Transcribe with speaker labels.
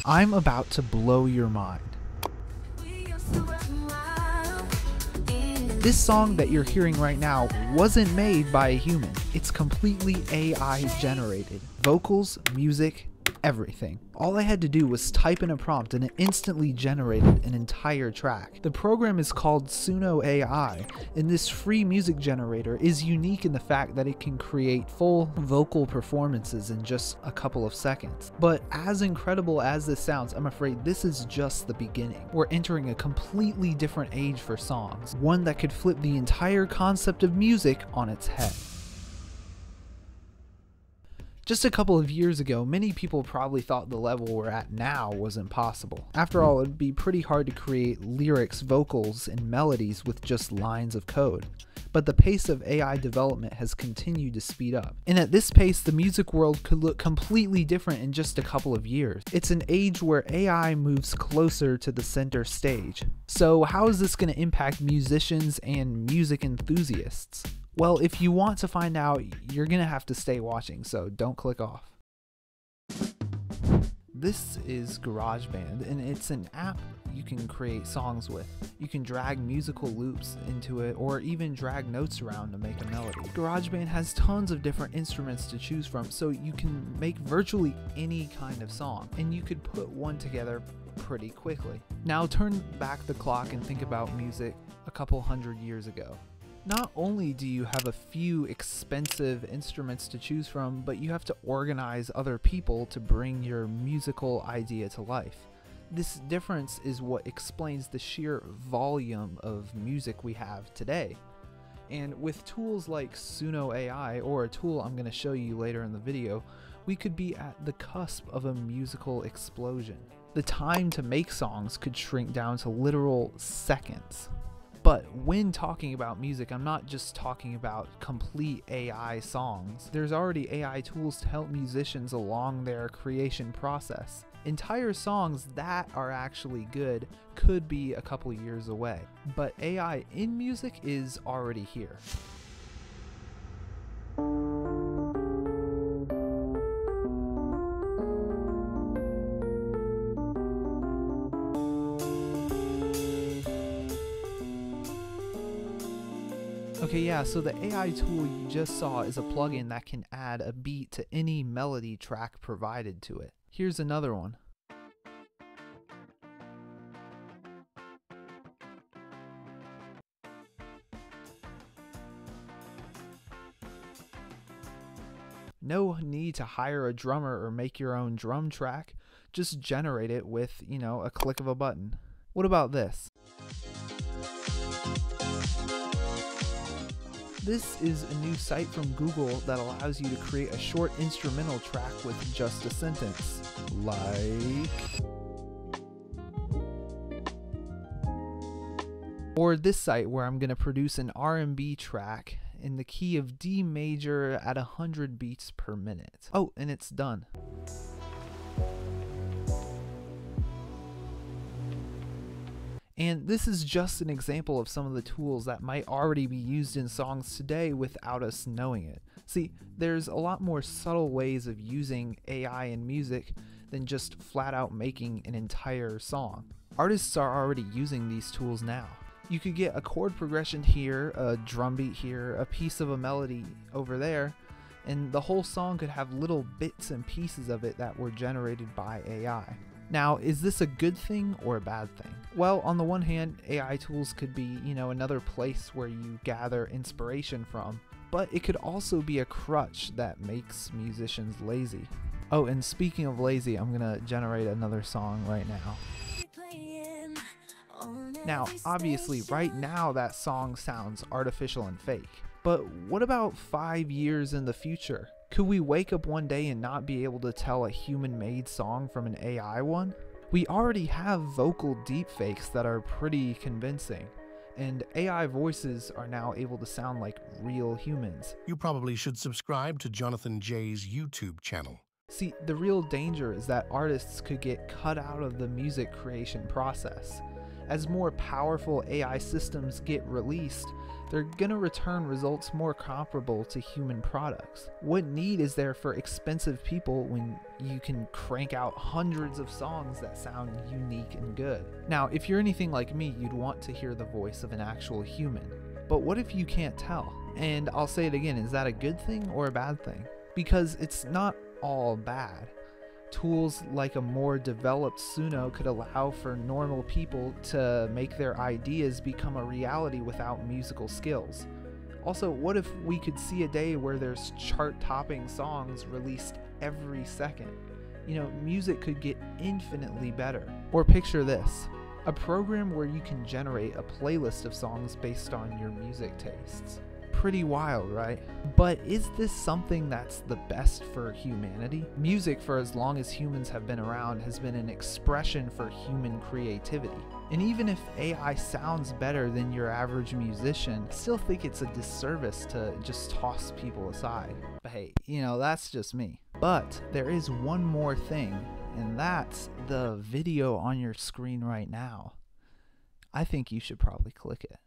Speaker 1: I'm about to blow your mind. This song that you're hearing right now wasn't made by a human. It's completely AI generated. Vocals, music, everything. All I had to do was type in a prompt and it instantly generated an entire track. The program is called Suno.ai, and this free music generator is unique in the fact that it can create full vocal performances in just a couple of seconds. But as incredible as this sounds, I'm afraid this is just the beginning. We're entering a completely different age for songs, one that could flip the entire concept of music on its head. Just a couple of years ago, many people probably thought the level we're at now was impossible. After all, it'd be pretty hard to create lyrics, vocals, and melodies with just lines of code. But the pace of AI development has continued to speed up. And at this pace, the music world could look completely different in just a couple of years. It's an age where AI moves closer to the center stage. So how is this going to impact musicians and music enthusiasts? Well, if you want to find out, you're going to have to stay watching, so don't click off. This is GarageBand, and it's an app you can create songs with. You can drag musical loops into it, or even drag notes around to make a melody. GarageBand has tons of different instruments to choose from, so you can make virtually any kind of song, and you could put one together pretty quickly. Now turn back the clock and think about music a couple hundred years ago. Not only do you have a few expensive instruments to choose from, but you have to organize other people to bring your musical idea to life. This difference is what explains the sheer volume of music we have today. And with tools like Suno.ai, or a tool I'm going to show you later in the video, we could be at the cusp of a musical explosion. The time to make songs could shrink down to literal seconds. But when talking about music, I'm not just talking about complete AI songs. There's already AI tools to help musicians along their creation process. Entire songs that are actually good could be a couple years away, but AI in music is already here. Okay, yeah, so the AI tool you just saw is a plugin that can add a beat to any melody track provided to it. Here's another one. No need to hire a drummer or make your own drum track. Just generate it with, a click of a button. What about this? This is a new site from Google that allows you to create a short instrumental track with just a sentence, like... Or this site where I'm going to produce an R&B track in the key of D major at 100 beats per minute. Oh, and it's done. And this is just an example of some of the tools that might already be used in songs today without us knowing it. See, there's a lot more subtle ways of using AI in music than just flat out making an entire song. Artists are already using these tools now. You could get a chord progression here, a drum beat here, a piece of a melody over there, and the whole song could have little bits and pieces of it that were generated by AI. Now, is this a good thing or a bad thing? Well, on the one hand, AI tools could be, another place where you gather inspiration from, but it could also be a crutch that makes musicians lazy. Oh, and speaking of lazy, I'm gonna generate another song right now. Now, obviously, right now that song sounds artificial and fake, but what about 5 years in the future? Could we wake up one day and not be able to tell a human-made song from an AI one? We already have vocal deepfakes that are pretty convincing, and AI voices are now able to sound like real humans.
Speaker 2: You probably should subscribe to Jonathan Jay's YouTube channel.
Speaker 1: See, the real danger is that artists could get cut out of the music creation process. As more powerful AI systems get released, they're gonna return results more comparable to human products. What need is there for expensive people when you can crank out hundreds of songs that sound unique and good? Now, if you're anything like me, you'd want to hear the voice of an actual human. But what if you can't tell? And I'll say it again, is that a good thing or a bad thing? Because it's not all bad. Tools like a more developed Suno could allow for normal people to make their ideas become a reality without musical skills. Also, what if we could see a day where there's chart-topping songs released every second? You know, music could get infinitely better. Or picture this, a program where you can generate a playlist of songs based on your music tastes. Pretty wild, right? But is this something that's the best for humanity? Music, for as long as humans have been around, has been an expression for human creativity. And even if AI sounds better than your average musician, I still think it's a disservice to just toss people aside. But hey, you know, that's just me. But there is one more thing, and that's the video on your screen right now. I think you should probably click it.